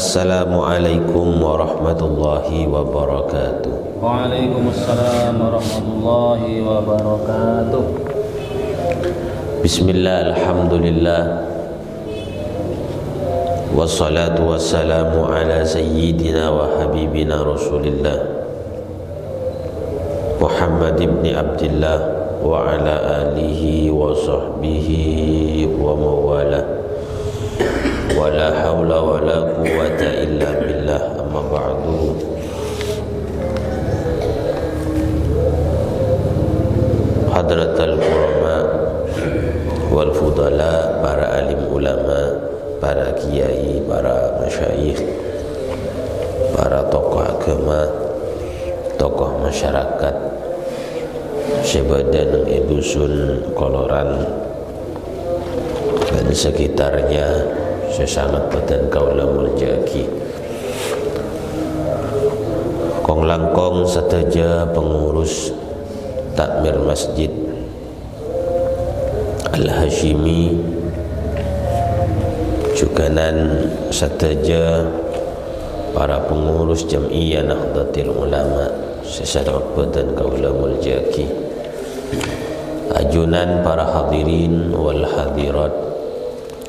Assalamualaikum warahmatullahi wabarakatuh. Waalaikumsalam warahmatullahi wabarakatuh. Bismillah, alhamdulillah, wassalatu wassalamu ala sayyidina wa habibina Rasulillah Muhammad ibn Abdillah wa ala alihi wa sahbihi wa mawalah. Wala hawla wala quwwata illa billah, amma ba'du. Hadratal qurama wal fudala, para alim ulama, para kiai, para masyayikh, para tokoh agama, tokoh masyarakat sebadan dusun Koloran dan sekitarnya, sesangat badan kaula muljaki. Kong langkong sataja pengurus takmir Masjid Al-Hashimi, juganan sataja para pengurus Jam'iyah Nahdlatul Ulama, sesangat badan kaula muljaki. Ajunan para hadirin wal hadirat,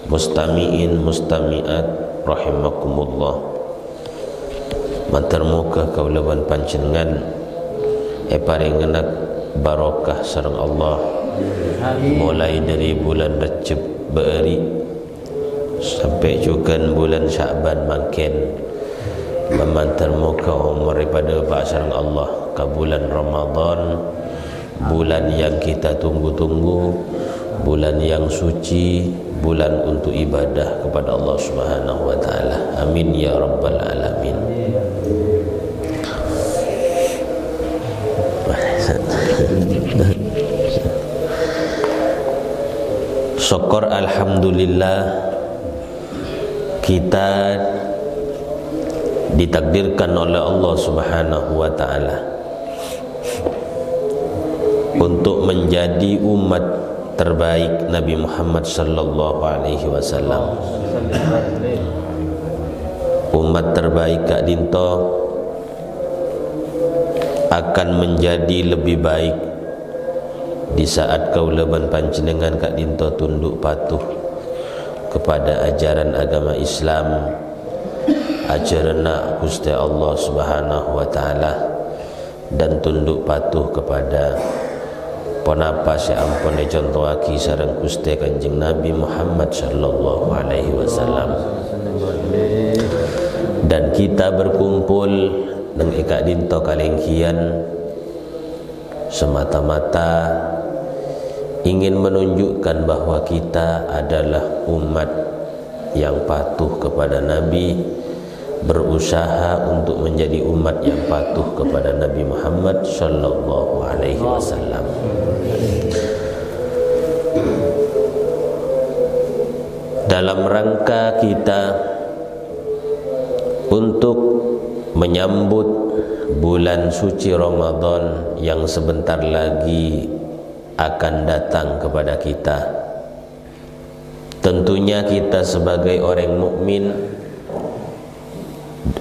mustami'in mustami'at rahimakumullah. Matur muga kaulawan panjenengan paringenak barokah sareng Allah. Mulai dari bulan Rajab beeri sampai juga bulan Sya'ban mangken, memantar muga umur daripada Pak sareng Allah ke bulan Ramadan, bulan yang kita tunggu-tunggu, bulan yang suci, bulan untuk ibadah kepada Allah Subhanahu wa taala. Amin ya rabbal alamin. Syukur alhamdulillah, kita ditakdirkan oleh Allah Subhanahu wa taala untuk menjadi umat terbaik Nabi Muhammad sallallahu alaihi wasallam. Umat terbaik Kak Dinto akan menjadi lebih baik di saat kaulaban panjenengan Kak Dinto tunduk patuh kepada ajaran agama Islam, ajaran Gusti Allah Subhanahu wa taala, dan tunduk patuh kepada penapa seampun contohaki sareng Gusti Kanjeng Nabi Muhammad sallallahu alaihi wasallam. Dan kita berkumpul dengan Kak Dinto kalengkian semata-mata ingin menunjukkan bahwa kita adalah umat yang patuh kepada Nabi, berusaha untuk menjadi umat yang patuh kepada Nabi Muhammad sallallahu alaihi wasallam. Dalam rangka kita untuk menyambut bulan suci Ramadan yang sebentar lagi akan datang kepada kita, tentunya kita sebagai orang mukmin,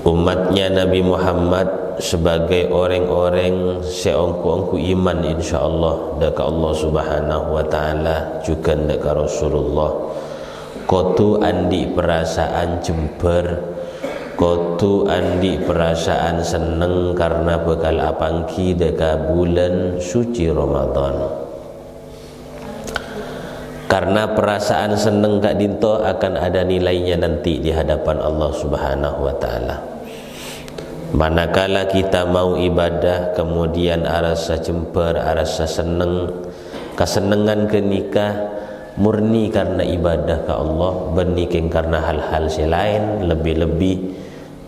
umatnya Nabi Muhammad, sebagai orang-orang seongku-ongku iman insyaallah deka Allah Subhanahu wa taala juga deka Rasulullah, kotu andi perasaan jember, kotu andi perasaan seneng karena bekal apangki deka bulan suci Ramadan. Karena perasaan seneng Kak Dinto akan ada nilainya nanti di hadapan Allah Subhanahu wa taala. Manakala kita mau ibadah kemudian arasa jemper, arasa seneng, kesenengan ke nikah murni karena ibadah ke Allah, berniking karena hal-hal selain, lebih-lebih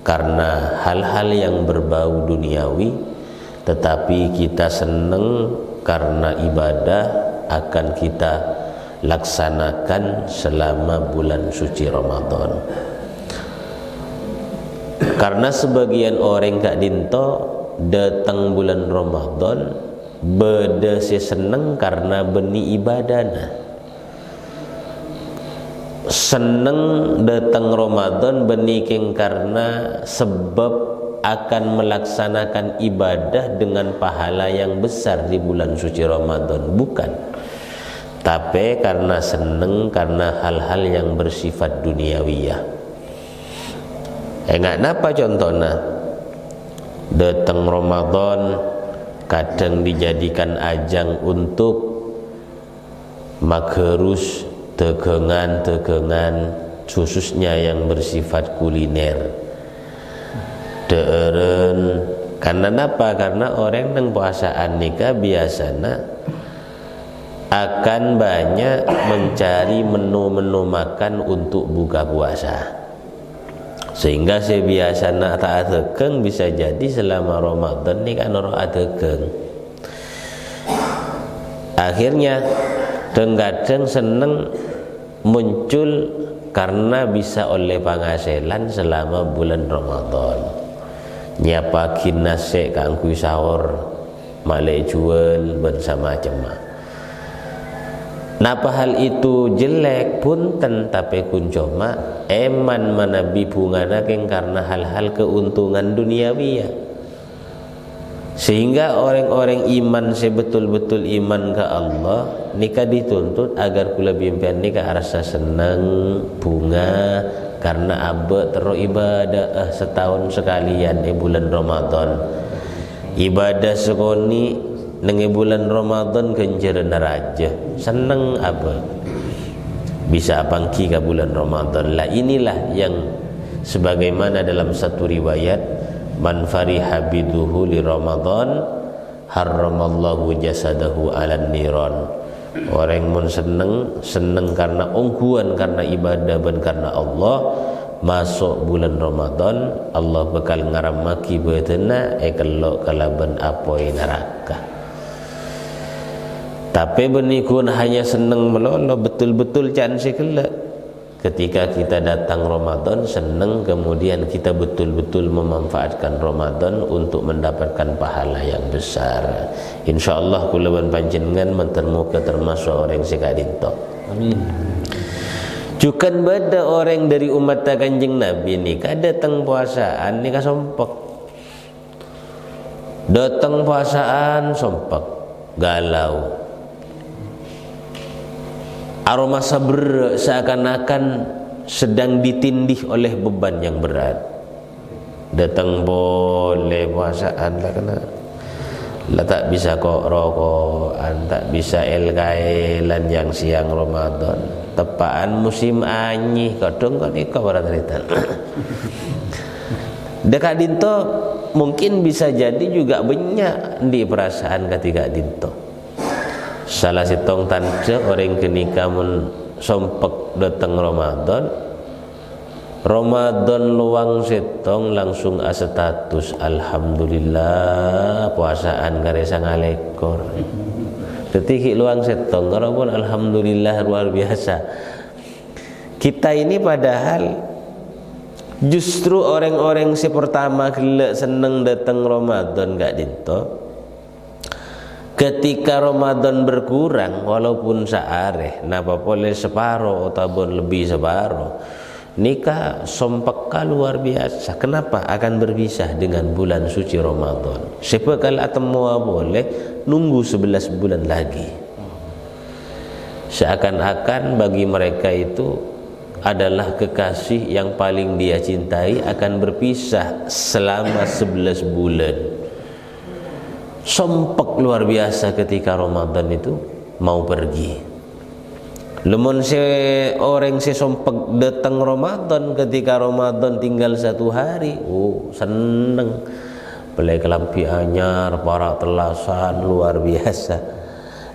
karena hal-hal yang berbau duniawi, tetapi kita seneng karena ibadah akan kita laksanakan selama bulan suci Ramadan. Karena sebagian orang Kak Dinto datang bulan Ramadan beda seneng karena beni ibadana. seneng datang Ramadan beniking karena sebab akan melaksanakan ibadah dengan pahala yang besar di bulan suci Ramadan, bukan, tapi karena seneng karena hal-hal yang bersifat duniawiyah. Enggak napa contohnya datang Ramadan kadang dijadikan ajang untuk magherus tegengan-tegengan khususnya yang bersifat kuliner. Deren karena apa? Karena orang yang puasaan nikah biasanya akan banyak mencari menu-menu makan untuk buka puasa, sehingga biasanya tak tegeng bisa jadi selama Ramadan ini kan orang tegeng. Akhirnya kadang seneng muncul karena bisa oleh penghasilan selama bulan Ramadan. Nyapakin nasi kangkui sahur malai jual bersama jemaah. Napa hal itu jelek punten tapi kuncoma eman manabi bunganaking karena hal-hal keuntungan duniawi, sehingga orang-orang iman sebetul-betul iman ke Allah nikah dituntut agar kula bimpian nikah rasa senang bunga karena abad terus ibadah setahun sekalian di bulan Ramadan. Ibadah sekoni nengi bulan Ramadan kenjeren raja seneng abad bisa pangki ke bulan Ramadan lah. Inilah yang sebagaimana dalam satu riwayat, man fariha biduhu li Ramadan harramallahu jasadahu alan niran. Orang mun seneng karena ungguan karena ibadah dan karena Allah, masuk bulan Ramadan Allah bakal ngaramaki betena kelok kalaban apoi neraka. Tapi benikun hanya seneng melolo betul-betul can sekela. Ketika kita datang Ramadan seneng, kemudian kita betul-betul memanfaatkan Ramadan untuk mendapatkan pahala yang besar. InsyaAllah kula ban panjenengan mentermuka termasuk orang sekadinto. Amin. Jukan beda orang dari umat Kanjeng Nabi ni datang puasaan ni sompek. Datang puasaan sompek, galau. Aroma sabar seakan-akan sedang ditindih oleh beban yang berat. Datang boleh puasaan lah kena. Lah tak bisa kok rokokan, tak bisa el-kailan yang siang Ramadan. Tepaan musim anyi, kadang kok nikah para cerita. Dekat dinto mungkin bisa jadi juga banyak di perasaan ketika dinto. Salah sitong tante orang kenika mun sompek datang Ramadan luang sitong langsung status alhamdulillah puasaan karesa ngalekor. Detik luang sitong pun alhamdulillah luar biasa. Kita ini padahal justru orang-orang si pertama gelek seneng datang Ramadan gak dinto. Ketika Ramadan berkurang walaupun seareh napa boleh separuh ataupun lebih separuh nikah sompeka luar biasa. Kenapa akan berpisah dengan bulan suci Ramadan? Siapa kalau atemua boleh nunggu 11 bulan lagi. Seakan-akan bagi mereka itu adalah kekasih yang paling dia cintai akan berpisah selama 11 bulan. Sompek luar biasa ketika Ramadan itu mau pergi. Lemon orang sompek datang Ramadan ketika Ramadan tinggal 1 hari, seneng. Pelai kelampi anyar, para telasan luar biasa.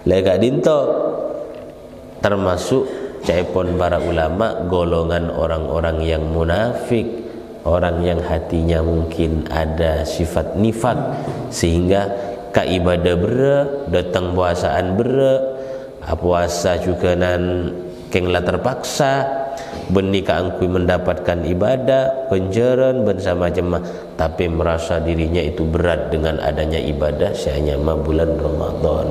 Lega dinto termasuk caipon para ulama golongan orang-orang yang munafik, orang yang hatinya mungkin ada sifat nifak sehingga ka ibadah bere, datang puasaan bere, puasa juga nan kenglah terpaksa, benika angkui mendapatkan ibadah, penjeran bersama jemaah, tapi merasa dirinya itu berat dengan adanya ibadah hanya bulan Ramadan.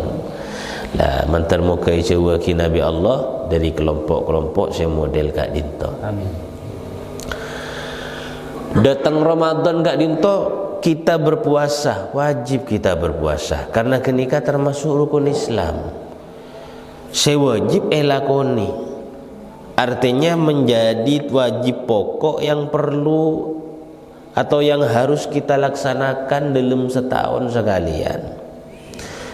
lah mantarmukai cewa ki Nabi Allah dari kelompok-kelompok saya model kak dinto. Amin. Datang Ramadan kak dinto kita berpuasa, wajib kita berpuasa karena kenika termasuk rukun Islam. Saya wajib elakoni, artinya menjadi wajib pokok yang perlu atau yang harus kita laksanakan dalam setahun sekalian.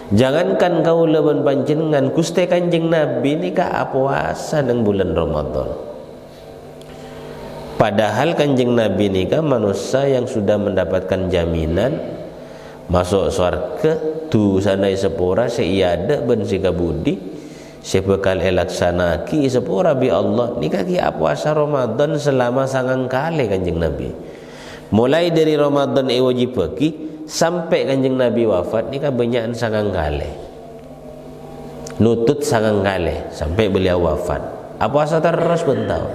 Jangankan kau lawan panjenengan Gusti Kanjeng Nabi ni ka puasa nang bulan Ramadan. Padahal Kanjeng Nabi ni ka manusia yang sudah mendapatkan jaminan masuk surga tu sanai sepura seiada ben sikabudi sebekal elaksanaki sepura bi Allah ni ka ki puasa Ramadan selama sangang kali Kanjeng Nabi. Mulai dari Ramadan wajib bagi sampai Kanjeng Nabi wafat ni kan banyakan sangang kali, nutut sangang kali sampai beliau wafat. Puasa terus bentau.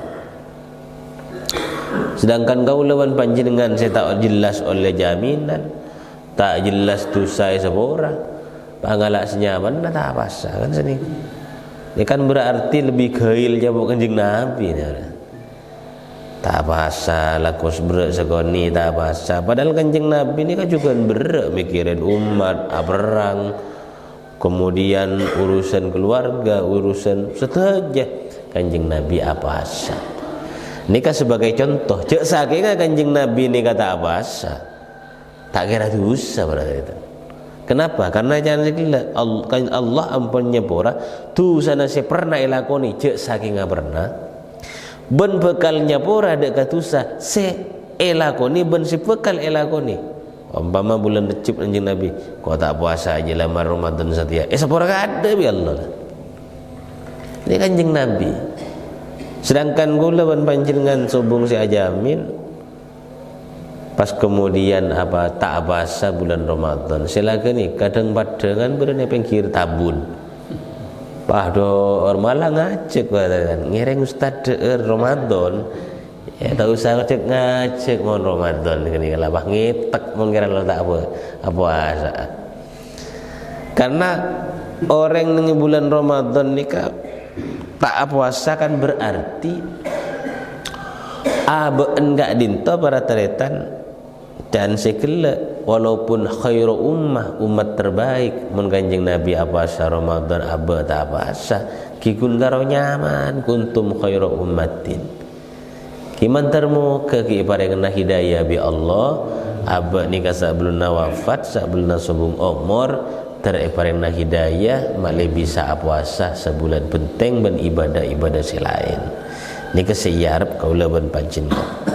Sedangkan kau lawan panjenengan saya tak jelas oleh jaminan, tak jelas dosa sepora, pangalak senyaman tak puasa kan sini. Ini kan berarti lebih gail jawab Kanjeng Nabi ni. Tak puasa lakus berat segoni tak puasa. Padahal Kanjeng Nabi ni kan juga berat mikirin umat, perang, kemudian urusan keluarga, urusan seterusnya. Kanjeng Nabi puasa. Ini kan sebagai contoh. Cek saking Kanjeng Nabi ni kata puasa, tak kira dosa pada kita. Kenapa? Karena jangan sekila Allah ampunnya pura tu sana saya pernah elakoni cek saking pernah. Ben bekalnya pura dek katusa se elakoni ben si bekal elakoni. Umpama bulan recep Kanjeng Nabi, kau tak puasa aja lama Ramadan setia. Sepura ada bi Allah. Ini Kanjeng Nabi. Sedangkan gula ban panjenengan sobong si ajamin pas kemudian tak puasa bulan Ramadan. Silakan ni kadang padangan berani pinggir tabun. Pahdo malah ngacek badan ngereng ustad Ramadan ya tak usah ngacek mon Ramadan gini lah bah ngitek mon kira lo tak apa asa karena orang nang bulan Ramadan ni tak puasa kan berarti enggak dinto para teretan dan sekele walaupun khairu umat terbaik mun Kanjeng Nabi puasa Ramadan tak puasa kikun karo nyaman kuntum khairu ummatin kiman termuka ki parengna hidayah bi Allah nikah sebelum wafat sebelum sobung umur terparengna hidayah malih bisa puasa sebulan penting ben ibadah-ibadah selain ni kesiyarep kaula ben panjenengan.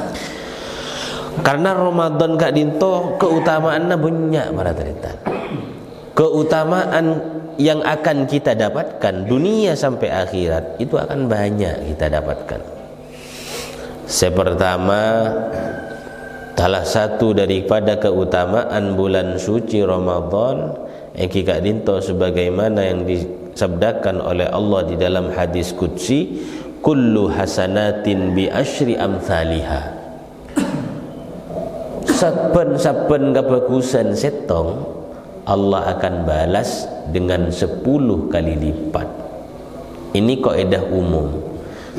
Karena Ramadan kak dinto keutamaannya banyak para cerita. Keutamaan yang akan kita dapatkan dunia sampai akhirat itu akan banyak kita dapatkan. Sepertama, salah satu daripada keutamaan bulan suci Ramadan yang kak dinto sebagaimana yang disabdakan oleh Allah di dalam hadis qudsi, kullu hasanatin bi asyri amsalihah. Saben-saben kebagusan setong Allah akan balas dengan 10 kali lipat. Ini kaidah umum.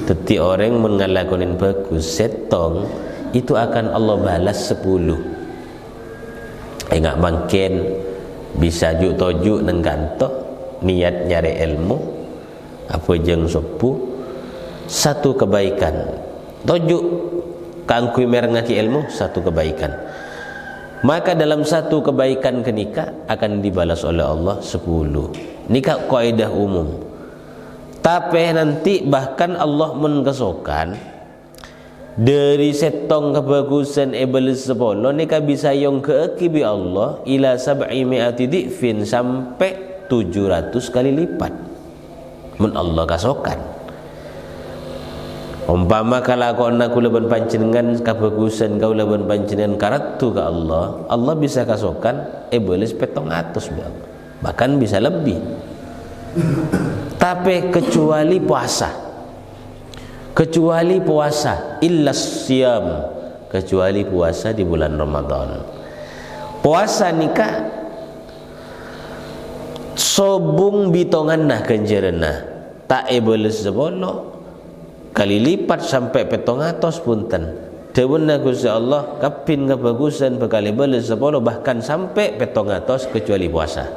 Teti orang mengalakonin bagus setong itu akan Allah balas 10. Enggak mungkin bisa juk tojuk nang kantor niat nyari ilmu apa jeng sepuh satu kebaikan tojuk kangkui merengaki ilmu satu kebaikan, maka dalam satu kebaikan kenika akan dibalas oleh Allah 10. Nikah kaidah umum. Tapi nanti bahkan Allah mengkesokan dari setong kebagusan iblis 10 nikah bisa yang keakibi Allah ila 700 dhifin sampai 700 kali lipat. Mun Allah kasokan. Umpama kalau kau nak laban panjenengan kebagusan kau laban panjenengan karatu ke Allah, Allah bisa kasokan iblis 700 bahkan bisa lebih. Tapi kecuali puasa illa siyam, kecuali puasa di bulan Ramadan. Puasa nikah sobung bitongan nah kenjerena tak ebeles sebolo kali lipat sampai 700 punten dewenna Gusti Allah kapin kebagusan bekali beles sepuluh bahkan sampai 700 kecuali puasa.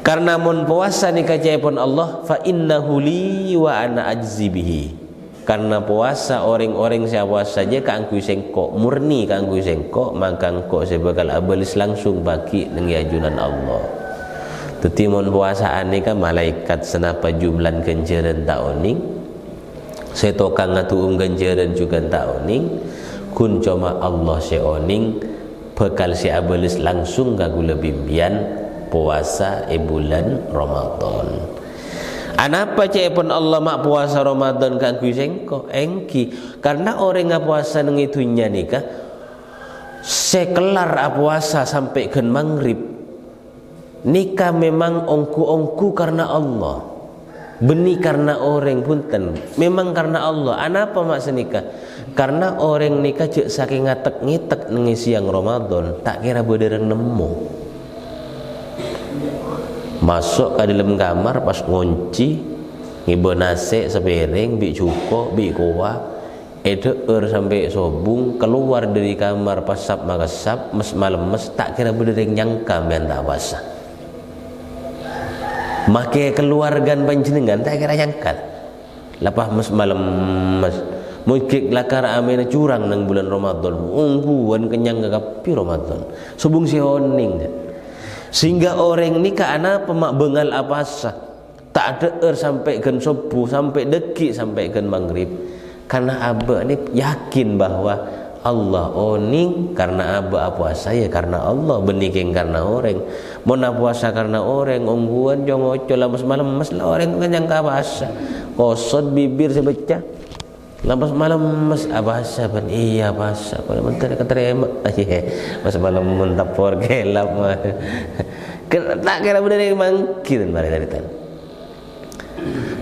Karena mun puasa ni kajaipun Allah fa innahu li wa ana ajzi bihi. Karena puasa orang-orang saya puasa saja kangku sengkok murni kangku sengkok maka engkau saya bakal abelis langsung bagi dengan ajunan Allah. Tetapi mun puasaan ni kan malaikat senapa jumlan kenjeran taoning saya tokang ngatu ganjaran juga tak oning kun cuma Allah si oning bekal si abelis langsung gagu lebih bian puasa bulan Ramadan. Anapa pun Allah mak puasa Ramadan kan kuisengko engki karena orang ngap puasa nang itunya nikah sekelar puasa sampai ke maghrib nikah memang ongku karena Allah. Benih karena orang punten memang karena Allah. Anapa maksud nikah? Karena orang nikah cek saking ngatek-ngitek nengi siang Ramadan tak kira bedereng nemu masuk ke dalam kamar pas ngunci ngibo nasi sepiring bi cuko bi kuah sampai sobung keluar dari kamar pas sab makasab mes malam mes tak kira bedereng nyangka men tak puasa. Make keluargan panjenengan tak kira nyangkat lepas mas malam mas mungkin lakar amena curang nang bulan Ramadan ungguan kenyang kagapi Ramadan subung si honing sehingga orang ni ka ana pemak bengal apasa tak ada sampai gen subuh sampai deki sampai gen maghrib karena aba ni yakin bahwa Allah oning karena aba puasa ya karena Allah beniking karena orang mun puasa karena orang ongguan jong oco lamas malam mas lah orang kenyang ka puasa kosot bibir sebeca lamas malam mas abasa ban iya puasa pada menteri keterima mas malam mentapor gelap mah tak kira bener mangkir mari dari tan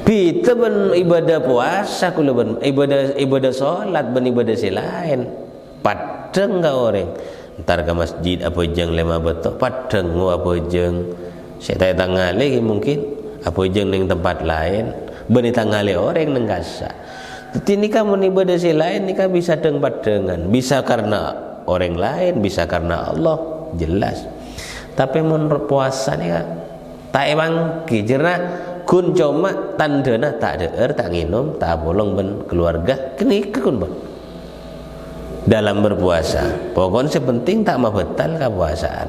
kita ben ibadah puasa kula ben ibadah salat ben ibadah selain padang ka orang ntar ke masjid apa jeng lema betok padang apa jeng saya tanya lagi mungkin apa jeng ning tempat lain beni tangale orang nang kasa tetapi nikah mun ibadah lain nikah bisa deng padangan bisa karena orang lain bisa karena Allah jelas tapi mun puasa nikah tak emang kijerna kun cuma tandana tak deur tak nginum tak bolong ben keluarga kenikah kun ben dalam berpuasa pokoknya sepenting tak mabetal kepuasaan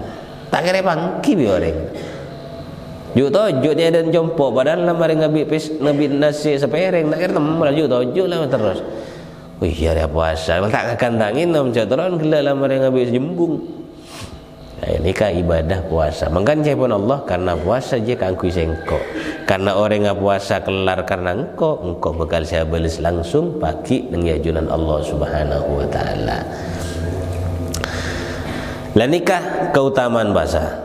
tak kira pangki bi orang juk tojuk dia dan jompo padahal lamari ngabi nasi sepereng tak kira temal juk tojuk lah terus wih ya puasa tak akan tak nginum jatron gila lamari ngabi jembung ini kah ibadah puasa makanya pun Allah karena puasa je kangku sengko karena orang ngap puasa kelar karena engkau bakal saya balas langsung pagi dengan ajunan Allah Subhanahu wa taala. Lah nikah keutamaan puasa.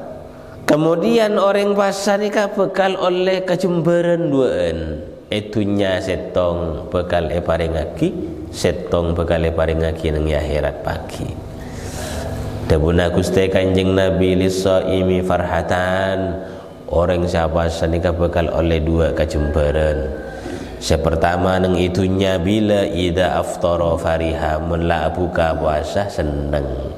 Kemudian orang puasa nikah bekal oleh kecemburan duaan. Itunya setong bekal paringaki, setong bekal paringaki nang akhirat pagi. Dabuna Gusti Kanjeng Nabi lisaimi farhatan. Orang siapa nikah bekal oleh dua kecemburan. Pertama nang itunya bila ida aftara fariha mun la buka puasa seneng.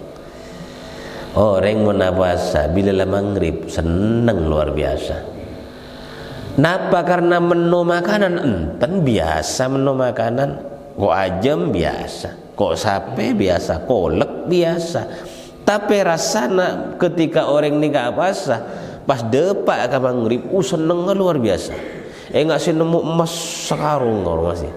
Orang mun puasa bila la maghrib seneng luar biasa. Napa karena menu makanan enten biasa menu makanan kok ajam biasa, kok sape biasa, kolek biasa. Tapi rasana ketika orang nikah puasa pas depak ke maghrib seneng luar biasa enggak sih nemu emas sekarung kau masih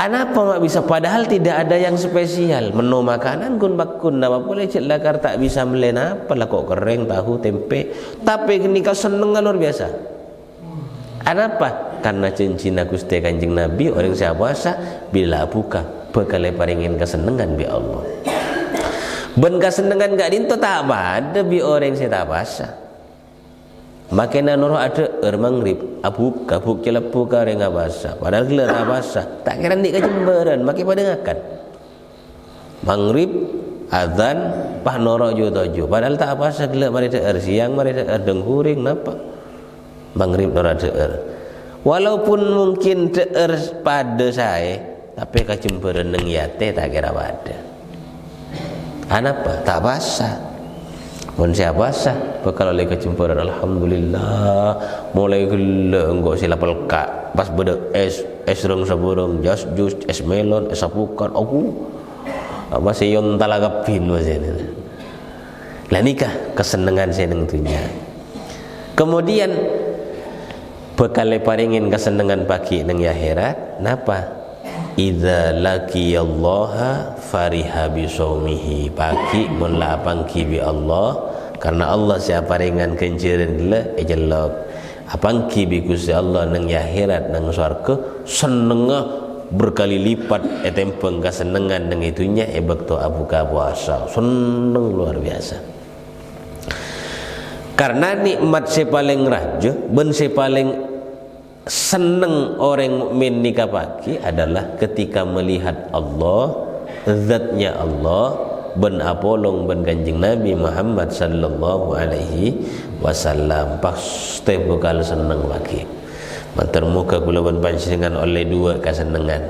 anapa mak bisa padahal tidak ada yang spesial menu makanan kun bakun apa boleh cek lakar tak bisa melena apa lah kok kering tahu tempe tapi nikah seneng luar biasa anapa karena cincin Gusti Kanjeng Nabi orang siapa puasa bila buka bekal paringin kesenengan bi Allah ben kasenengan gak dinto tak ada bi orang saya tak puasa makanya nurut ada maghrib abuk kabuk celepu ka orang puasa padahal gila tak puasa tak kira ndik kecemberan makin pada ngakan maghrib azan pah norok jo tojo padahal tak apa segelak mari deer siang mari deer dengkuring napa maghrib nora deer walaupun mungkin deer pada saya tapi kacemperan neng yate tak kira pada anapa tak basah mun sia basah bakal oleh kacemperan alhamdulillah mulai gila engko sila pelka pas beda es rong saburung jus es melon es apukat aku masih yon talagapin masih ini. Lah nikah kesenangan seneng dunia. Kemudian bekal paringin kesenangan pagi nang akhirat. Napa? Idza laqiyallaha fariha bi saumihi. Pagi mun la pangki bi Allah karena Allah siapa ringan kenceun gila ejelok. Apangki bi Gusti Allah nang akhirat nang swarga seneng berkali lipat etempeng kesenangan dengan itunya bakto buka puasa seneng luar biasa karena nikmat si paling rajo ben si paling seneng orang mukmin nikah pagi adalah ketika melihat Allah zatnya Allah ben apolong ben kanjeng Nabi Muhammad sallallahu alaihi wasallam pasti bakal seneng lagi termuka kula pun panjenengan oleh dua kesenangan.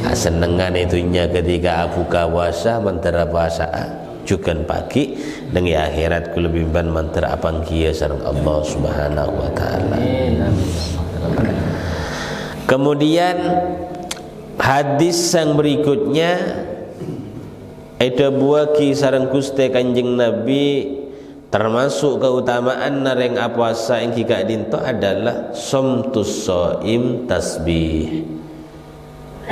Kesenangan itunya ketika buka puasa mentera puasa juga pagi dengan akhirat kula bimban mentera apangkia sareng Allah Subhanahu wa taala. Kemudian hadis yang berikutnya ada buah sareng Gusti Kanjeng Nabi termasuk keutamaan nareng puasa yang kika dinto adalah somtus soim tasbih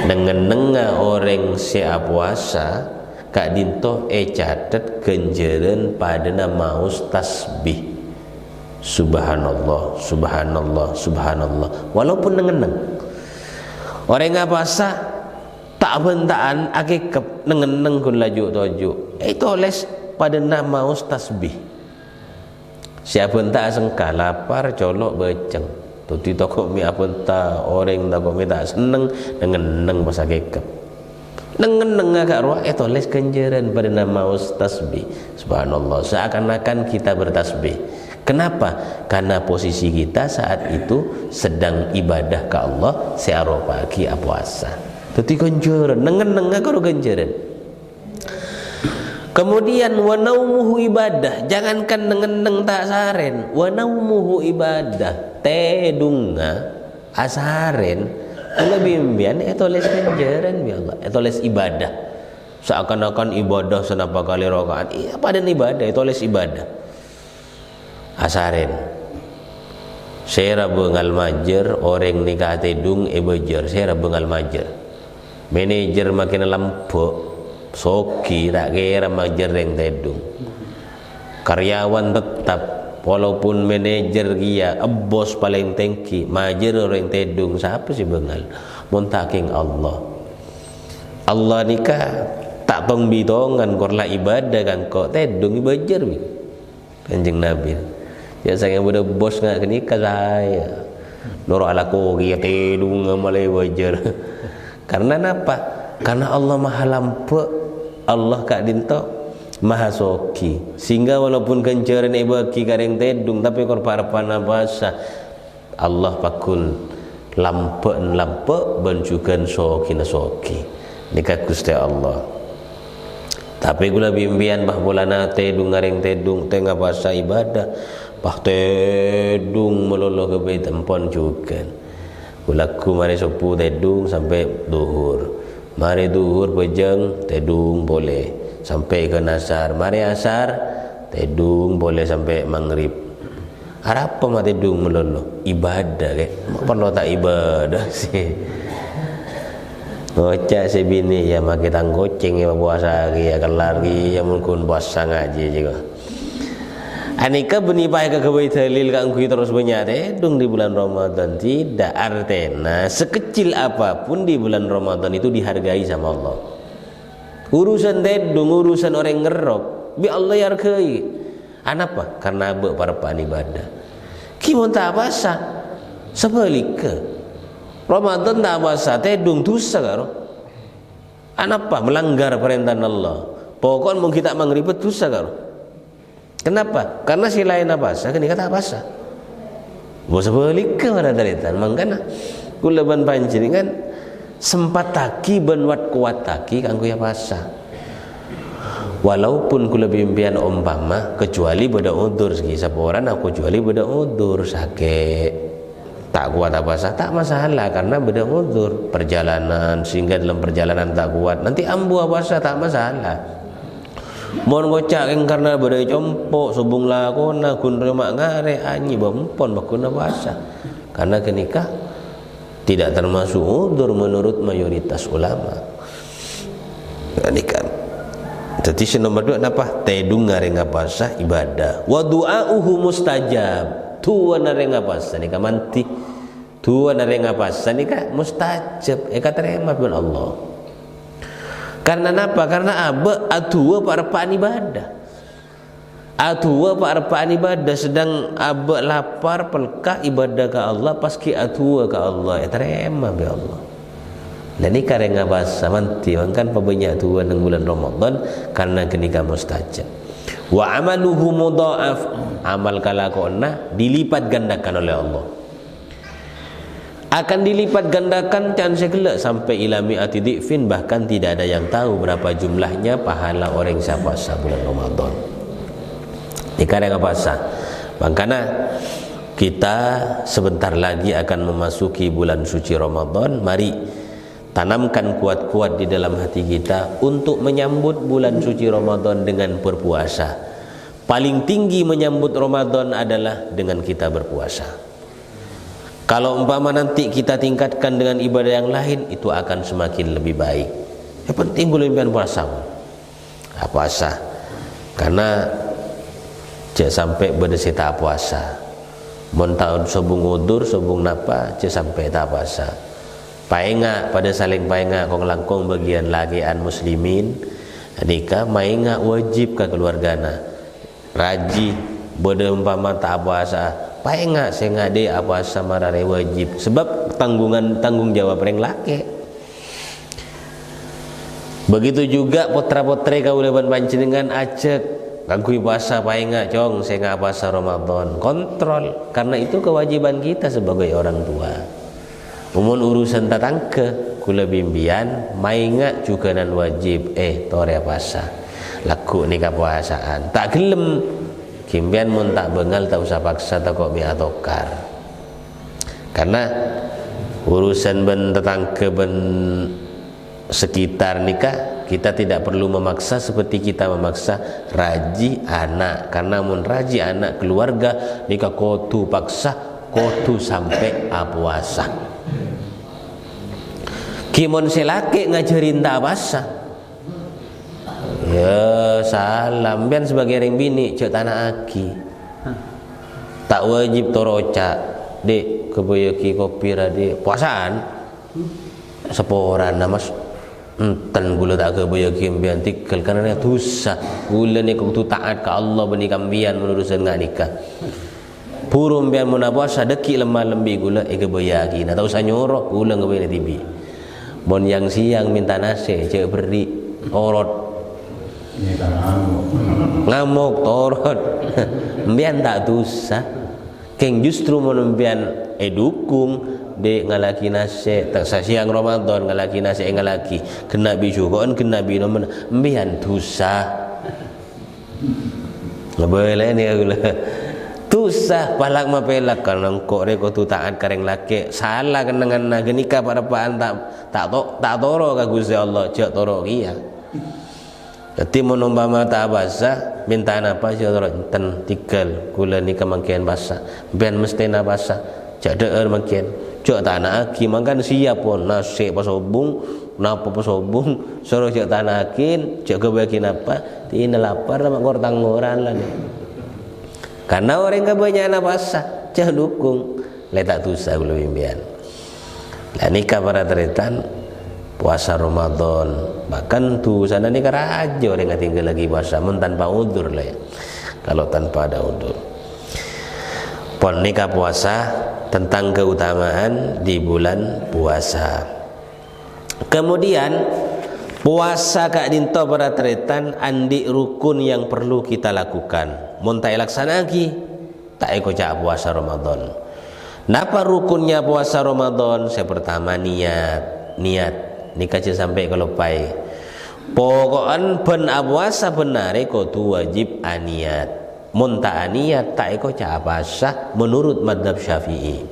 dengan nenga orang sia puasa kak dinto catet genjeren pada maus tasbih subhanallah subhanallah subhanallah walaupun nengeneng orang puasa tak bentaan akikep nengeneng kun laju toju itu les pada maus tasbih siapa tak sengka lapar colok beceng tuti toko mi apa tak orang tak mi tak seneng dengan neng pas akikep neng agak ruah itu les kenjeran pada nama tasbih subhanallah seakan-akan kita bertasbih kenapa karena posisi kita saat itu sedang ibadah ke Allah searo pagi puasa tuti kenjeran neng agak kenjeran. Kemudian wanaumuhu ibadah, jangankan neng tak saren, wanaumuhu ibadah, tedunga asaren, lebih bian itu les kenjaran ya Allah, itu les ibadah, seakan-akan ibadah senapa kali rakaat, iya pada ibadah itu les ibadah, asaren, saya bengal majer orang nikah tedung bejer, saya bengal majer, manajer makin lampu. Soki tak kira majer yang tedung karyawan tetap walaupun manajer dia bos paling tinggi majer orang tedung siapa sih bengal muntaking Allah nikah tak tong bitongan korla ibadah kan kok tedung ibajer kanjeng Nabi ya saya udah bos nggak nikah saya nurut ala kogi tedung malai ibajer karena apa karena Allah maha lampu Allah kak dinto maha soki sehingga walaupun kencaran ibaki kareng tedung tapi korparapana bahasa Allah pakun lampe benjukan soki nikah Gusti Allah tapi gula bimbian bah bulana tedung kareng tedung tengah bahasa ibadah bah tedung meloloh ke bait tempon juga gulaku mari sopu tedung sampai duhur mari duhur bejeng tedung boleh sampai ke nasar mari asar tedung boleh sampai maghrib harap apa tedung melolo ibadah perlu tak ibadah sih ngocak si bini ya makin tanggoceng ya puasa lagi ya kelar lagi ya mungkin puasa ngaji juga anika benipai ke kebay dalil kangku terus benyate dung di bulan Ramadan tidak artena sekecil apapun di bulan Ramadan itu dihargai sama Allah urusan tedung urusan orang ngerok bi Allah yargai anapa karena abek para ibadah kimon tak basa sebaliknya Ramadan tak basa tedung dosa karo anapa melanggar perintah Allah Pokoknya mau kita mengribet dosa kan. Kenapa? Karena si lain abasa kan kata abasa. Bosa balik ke mana dari tan mangkana. Kula ban panjenengan sempat taki ban wat kuat taki kanggo ya basa. Walaupun kula bimpian umpama kecuali beda udur segi saporan aku kecuali beda udur sakit tak kuat abasa tak masalah karena beda udur perjalanan sehingga dalam perjalanan tak kuat nanti ambu abasa tak masalah. Mohon gocak karena badai compok subung lakona kun remak ngare anyi bampon bakuna bahasa karena kenikah tidak termasuk udur menurut mayoritas ulama. Kenikah. Jadi nomor 2 apa? Tedung ngare ngapasa ibadah. Wa du'auhu mustajab. Tuwa nare ngapasa nikah manti. Tuwa nare ngapasa nikah mustajab. Eka terima bin Allah. Karena apa? Karena aba atua parpaan ibadah. Atua parpaan ibadah sedang aba lapar pelkah ibadah ke Allah paski atua ke Allah ya terima be Allah. Dan ini karena bahasa manti kan pabanyak tua nang bulan Ramadan karena kenika mustajab. Wa amaluhu mudha'af amal kalakona dilipat gandakan oleh Allah. Akan dilipat gandakan can segala sampai ila mi'ati dhifin bahkan tidak ada yang tahu berapa jumlahnya pahala orang yang puasa bulan Ramadan. Dikare puasa. Makanya kita sebentar lagi akan memasuki bulan suci Ramadan. Mari tanamkan kuat-kuat di dalam hati kita untuk menyambut bulan suci Ramadan dengan berpuasa. Paling tinggi menyambut Ramadan adalah dengan kita berpuasa. Kalau umpama nanti kita tingkatkan dengan ibadah yang lain, itu akan semakin lebih baik. Yang penting gue impian puasa. Puasa. Karena cek sampai berdesi tak puasa. Mon tahun sobung udur, sobung napa, cek sampai tak puasa. Paenga pada saling paenga kong langkong bagian lagian muslimin. Adika mainga wajib ke keluargana. Raji berde umpama tak puasa. Paenga saya ngade apa sama rare wajib sebab tanggung jawab reng laki. Begitu juga potra-potre kaulaban panjenengan acek kagui puasa paenga cong saya ngapa puasa Ramadan kontrol karena itu kewajiban kita sebagai orang tua. Umun urusan tatangke kula bimbian mainga juga nan wajib tore puasa laku ni kepuasaan tak gelem kimbian mun tak bengal tak usah paksa tak kok biar tokar karena urusan ben tetangga ben sekitar nikah kita tidak perlu memaksa seperti kita memaksa raji anak karena mun raji anak keluarga nikah kotu paksa kotu sampai puasa kimon selake ngajarin tak puasa ya salam bian sebagai orang bini cek tanah aki tak wajib toroca dek kebayaki kopi rade puasaan seporan namas enten gula tak kebayaki bian tikal karena dosa gula ni kau tu taat ke Allah bani kambian menurusan ngak nikah purum bian muna puasa deki lemah lembi gula kebayaki nak tahu sanyoroh gula kebayaki tibi mon yang siang minta nasi cek beri orot ngamuk torot mbian tak dosa keng justru menumpian dukung de ngalaki nase tak siang Ramadan ngalaki nase ngalaki kena bijugon kena binomen mbian dosa boleh ni gula dosa palak mapelak kalau kok reko tu taat kareng laki salah kenangan genika pada paan tak toro ka Gusti Allah cek toro iya. Jadi menumpama tak bahasa minta apa sih orang ten tikel gula ni kemangkian bahasa biar mesti na bahasa cak deer makin cak tanah aki makan siap pun nasi pasobung napa pasobung suruh cak tanah akin cak kebakin apa tina lapar sama kortanggoran lah ni karena orang kebanyakan bahasa cak dukung letak dosa gula bimbian lah nikah para teritan puasa Ramadan bahkan tu sana ni karajo orang yang tinggal lagi puasa mun tanpa udur lah ya. Kalau tanpa ada udur pon nikah puasa tentang keutamaan di bulan puasa. Kemudian Puasa kak dinto beratretan andi rukun yang perlu kita lakukan. Mun tak laksanaki tak eko cak puasa Ramadan. Napa rukunnya puasa Ramadan? Yang pertama niat. Nikah sampai kalau pai. Pokoknya ben puasa benar eko tu wajib aniat. Mun tak aniat tak eko cak puasa menurut madhab Syafi'i.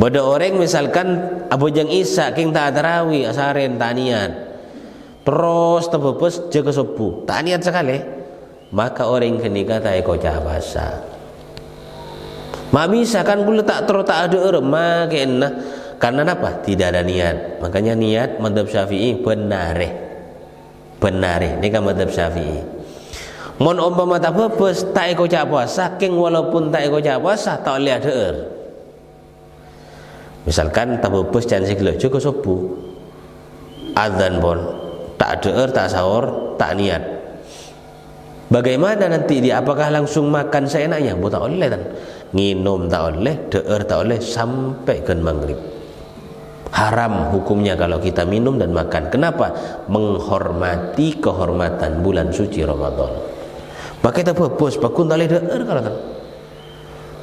Bada orang misalkan abojang Isa king tak tarawih asaren tak niat. Terus tebebes jaga subuh tak niat sekali, maka orang kenika tak eko cak puasa. Mak bisa kan pula tak terus tak ada erma kena karena apa? Tidak ada niat. Makanya niat madhab Syafi'i benar. Ini kan madhab Syafi'i. Mon umpama tak bebes tak eko cak puasa, king walaupun tak eko cak puasa tak boleh ada misalkan tak bebes jangan segala juga subuh adzan pun tak ada tak sahur tak niat. Bagaimana nanti dia? Apakah langsung makan seenaknya? Tak oleh kan? Nginum tak oleh, deer tak oleh sampai ke maghrib. Haram hukumnya kalau kita minum dan makan. Kenapa? Menghormati kehormatan bulan suci Ramadan. Maka kita bebas pakun tak oleh deer kalau kan.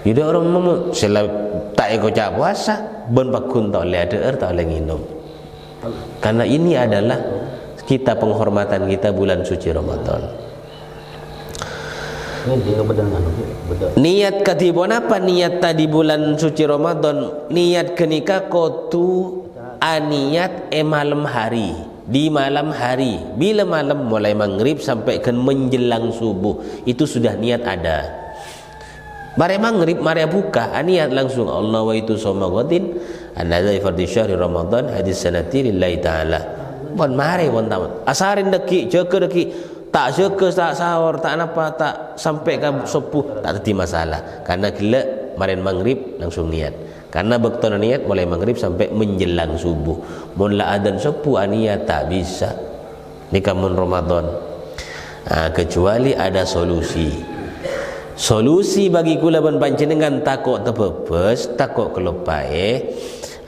Tidak orang mau selai tak ikut cak puasa, ben pakun tak oleh deer tak oleh nginum. Karena ini adalah kita penghormatan kita bulan suci Ramadan. Niat katibon apa? Niat tadi bulan suci Ramadan, niat kenika kotu aniat malam hari. Di malam hari, bila malam mulai maghrib sampai ke menjelang subuh, itu sudah niat ada. Mari maghrib, mari buka, niat langsung Allah wa itu soma godin anadai fardi syahri Ramadan hadis sanati lillahi ta'ala. Bon mari bon tamat asarin deki jaga deki tak jaga tak sahur tak apa tak sampai ke subuh tak ada masalah karena gila marin maghrib langsung niat karena bektona niat mulai maghrib sampai menjelang subuh. Mula adzan subuh niat tak bisa nikah mun Ramadan. Kecuali ada solusi bagi kula ban panjenengan takut tebebes takut kelupai.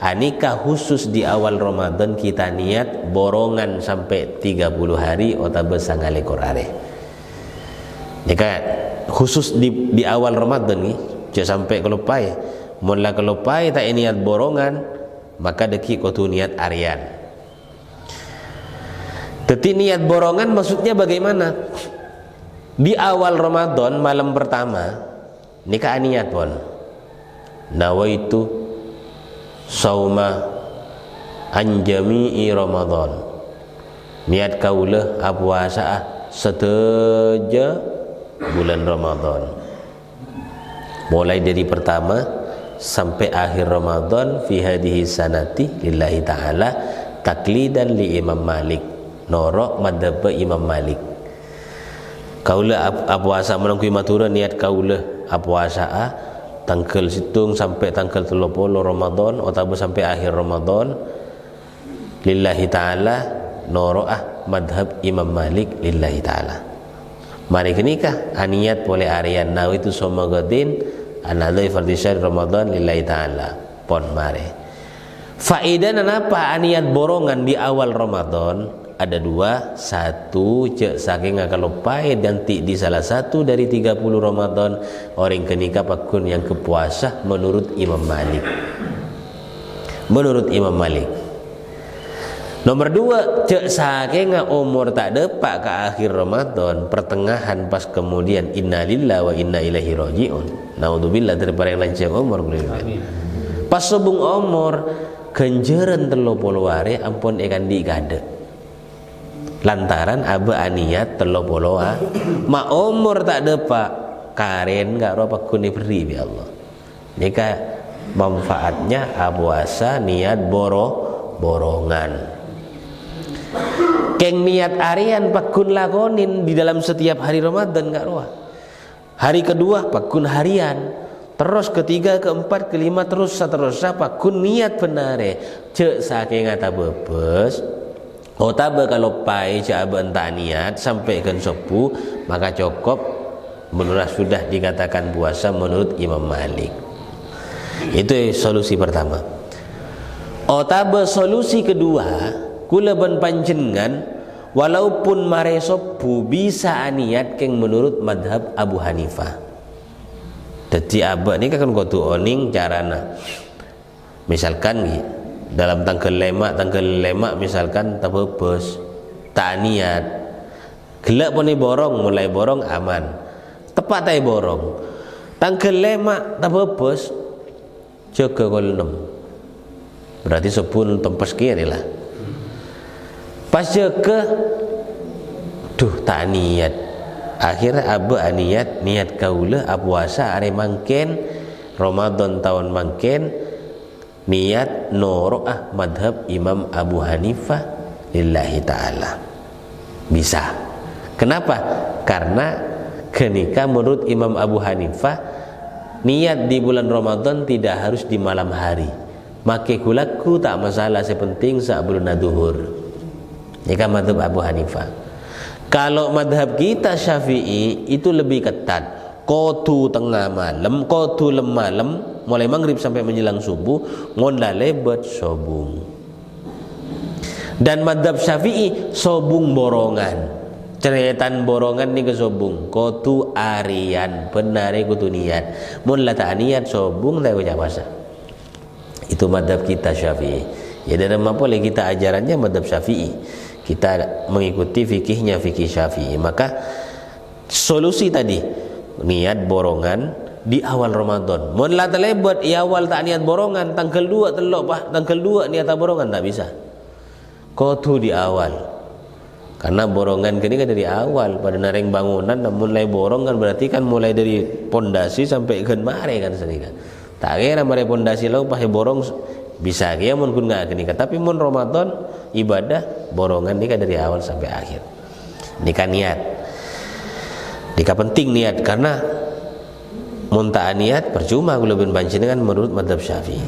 Nikah khusus di awal Ramadan kita niat borongan sampai 30 hari otabe sangale korare. Nikah khusus di awal Ramadan ni jangan sampai kelupai. Mula kelupai tak niat borongan maka deki kotu niat harian. Teti niat borongan maksudnya bagaimana? Di awal Ramadan malam pertama nikah niat pun nawaitu sauma anjami'i Ramadan. Niat kaulah puasa seteja bulan Ramadan. Mulai dari pertama sampai akhir Ramadan fi hadhihi sanati lillahi ta'ala taklidan li Imam Malik. Norok madhab Imam Malik. Kaulah puasa menangkui matura niat kaulah puasa tanggal situng sampai tanggal 30 Ramadan atau sampai akhir Ramadan lillahi ta'ala noro'ah madhab Imam Malik lillahi ta'ala. Mari kenikah niat boleh harian nawaitu soma gadin anadai fardhi syahr Ramadan lillahi ta'ala pon mari. Faedah apa niat borongan di awal Ramadan? Ada dua. Satu, cek saking akalupai dan di salah satu dari 30 Ramadan orang kenika pakun yang kepuasa menurut Imam Malik. Menurut Imam Malik. Nomor dua, cek saking umur tak depak ke akhir Ramadan pertengahan pas kemudian innalillahi wa inna ilaihi rajiun. Naudzubillah daripada yang lancang umur. Pas subung umur kenjeran 30 hari ampun ikan dikade. Lantaran aba aniat 30 ma umur tak depak karen gak ropa kuni beri bi Allah. Jika manfaatnya puasa niat borongan. Keng niat harian pakun lakonin di dalam setiap hari Ramadan gak roa. Hari kedua pakun harian. Terus ketiga, keempat, kelima terus seterusnya pakun niat benare. Cek saking ngata bebes. Otabe kalau pai coba entah niat sampai ke subuh maka cukup menurut sudah dikatakan puasa menurut Imam Malik. Itu solusi pertama. Otabe solusi kedua kula ban panjenengan walaupun mare sobu bisa aniat keng menurut madhab Abu Hanifah. Jadi abah ni kan kudu oning carana. Misalkan dalam tanggal lemak misalkan tabebes tak niat gelak poni borong mulai borong aman tepat tai borong tanggal lemak tabebes jaga kolom berarti sepun tempes kiri lah pas jaga duh tak niat akhirnya abah niat kaula puasa hari mangken Ramadan tahun mangken niat noro'ah madhab Imam Abu Hanifah lillahi ta'ala bisa. Kenapa? Karena ketika menurut Imam Abu Hanifah niat di bulan Ramadan tidak harus di malam hari make kulaku tak masalah sepenting saat bulan duhur. Ini kan madhab Abu Hanifah. Kalau madhab kita Syafi'i itu lebih ketat kodu tengah malam kodu lem malam mulai maghrib sampai menjelang subuh ngonda lebat sobung. Dan madhab Syafi'i sobung borongan ceretan borongan ni ke sobung kotu arian benare kutu niat mun la tak niat sobung tak baca puasa. Itu madhab kita Syafi'i. Ya dalam apa lagi kita ajarannya madhab Syafi'i, kita mengikuti fikihnya fikih Syafi'i. Maka solusi tadi niat borongan di awal Ramadan. Mun la terlebat i awal tak niat borongan tanggal 2 telok bah tanggal 2 niat borongan tak bisa. Kotu di awal. Karena borongan kini kan dari awal pada nareng bangunan mulai borong kan berarti kan mulai dari pondasi sampai ke mare kan sini kan. Tak kira mare pondasi lau pakai borong bisa kaya mun kun enggak kini kan. Tapi mun Ramadan ibadah borongan ni kan dari awal sampai akhir. Ini kan niat. Dika penting niat karena muntah niat percuma kalau ben panjenengan menurut madhab Syafi'i.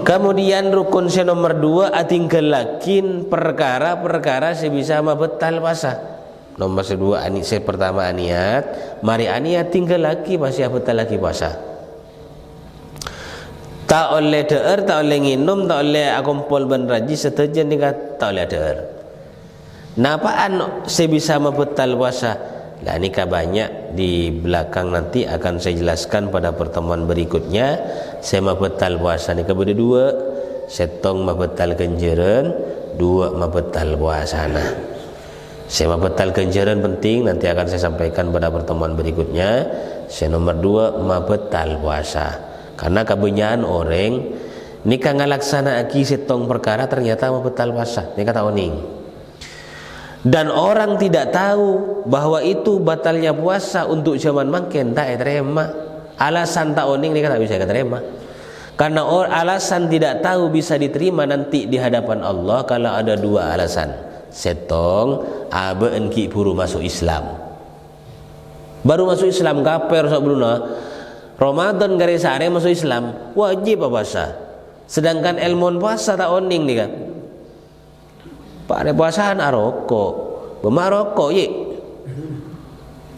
Kemudian rukun nomor 2 atinggalakin perkara-perkara sebisa mabetal puasa. Nomor 2 pertama niat, mari niat tinggal lagi masih betal lagi puasa. Tak oleh deer, tak oleh nginum, tak oleh akumpul ben raji setuju nikah tak oleh deer. Napaan sebisa mabetal puasa? Nah nikah banyak di belakang nanti akan saya jelaskan pada pertemuan berikutnya. Saya mabetal puasa nikah berdua, setong mabetal kenjeran, 2 mabetal puasana. Saya mabetal kenjeran penting nanti akan saya sampaikan pada pertemuan berikutnya. Saya nomor 2 mabetal puasa. Karena kebanyakan orang nikah ngalaksana aki setong perkara ternyata mabetal puasa, nikah tahuning. Dan orang tidak tahu bahwa itu batalnya puasa untuk zaman makin tak terima. Alasan tak oning ni kan tak bisa terima. Karena alasan tidak tahu bisa diterima nanti di hadapan Allah kalau ada 2 alasan. Setong abe enki puru masuk Islam. Baru masuk Islam kafir sebelumnya. Ramadan gare sare masuk Islam wajib puasa. Sedangkan ilmu puasa tak oning ni kan. Pak puasaan arokok, bemarokok ye.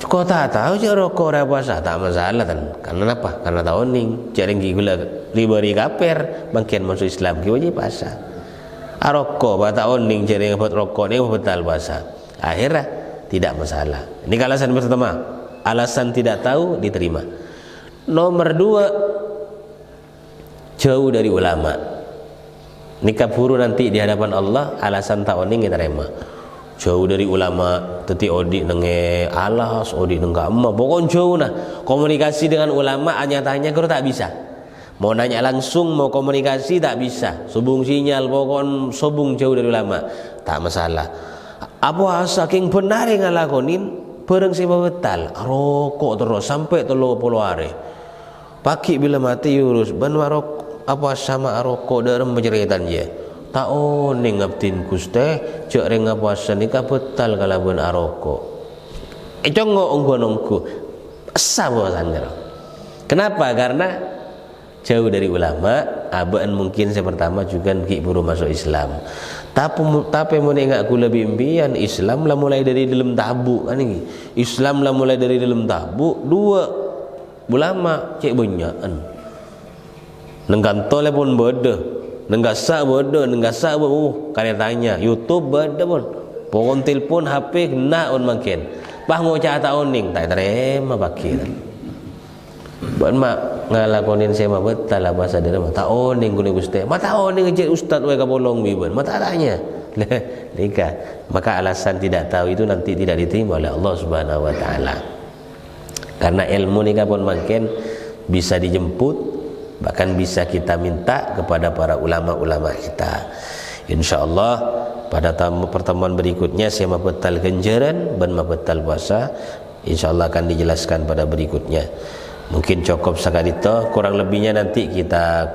Kau tak tahu je rokok ada puasa tak masalah kan? Karena apa? Karena tahu ning, jaring gula ribari kaper, bangkian masuk Islam kita wajib puasa. Arokok, bata oning jaring buat rokok ni betul puasa. Akhirnya tidak masalah. Ini alasan pertama, alasan tidak tahu diterima. Nomor 2 jauh dari ulama. Nikah buru nanti di hadapan Allah alasan tak oning kita terima. Jauh dari ulama, teti odi nenge alas, odi nengka emak, pokoknya jauh nah. Komunikasi dengan ulama nyatanya kau tak bisa. Mau nanya langsung, mau komunikasi tak bisa. Subung sinyal, pokoknya subung jauh dari ulama, tak masalah. Apa saking benar yang ngalakonin, bareng si betal, rokok terus sampai 30 hari. Pagi bila mati urus, ban marok apa sama rokok dalam penceritaan je. Tak oning ngaptin kuste, cek renga puasa nikah betal kalau ben arokok. Congo onggo asa puasanya. Kenapa? Karena jauh dari ulama, abaan mungkin saya pertama juga ki buru masuk Islam. Tapi mau nengak ku lebih impian Islam lah mulai dari dalam tabu kan ini. Islam lah mulai dari dalam tabu 2 ulama cek banyakan. Nenggantole pun bodoh, nenggasak bodoh, nenggasak bodoh. kalian tanya YouTube benda pun pohon telefon HP kena on makin bah ngocah tak oning tak terima bakir buat mak ngalakonin saya mah betul lah bahasa dia mah tak oning guna ustaz mah tak oning ngejek ustaz we ka bolong biben mah tak tanya nikah maka alasan tidak tahu itu nanti tidak diterima oleh Allah Subhanahu wa taala karena ilmu nikah pun makin bisa dijemput bahkan bisa kita minta kepada para ulama-ulama kita insyaallah pada pertemuan berikutnya saya mah betul ganjaran dan mah betul puasa insyaallah akan dijelaskan pada berikutnya. Mungkin cukup sekadito, kurang lebihnya nanti kita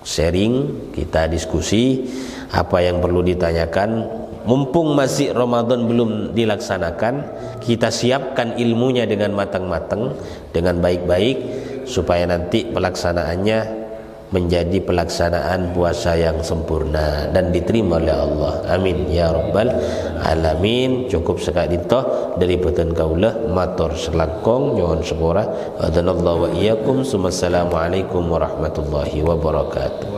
sharing, kita diskusi apa yang perlu ditanyakan. Mumpung masih Ramadan belum dilaksanakan, kita siapkan ilmunya dengan matang-matang, dengan baik-baik supaya nanti pelaksanaannya menjadi pelaksanaan puasa yang sempurna dan diterima oleh Allah. Amin ya rabbal alamin. Cukup sekadito dari peten kaulah matur selangkong nyohon sepura. Adanallahu wa iyyakum. Assalamualaikum warahmatullahi wabarakatuh.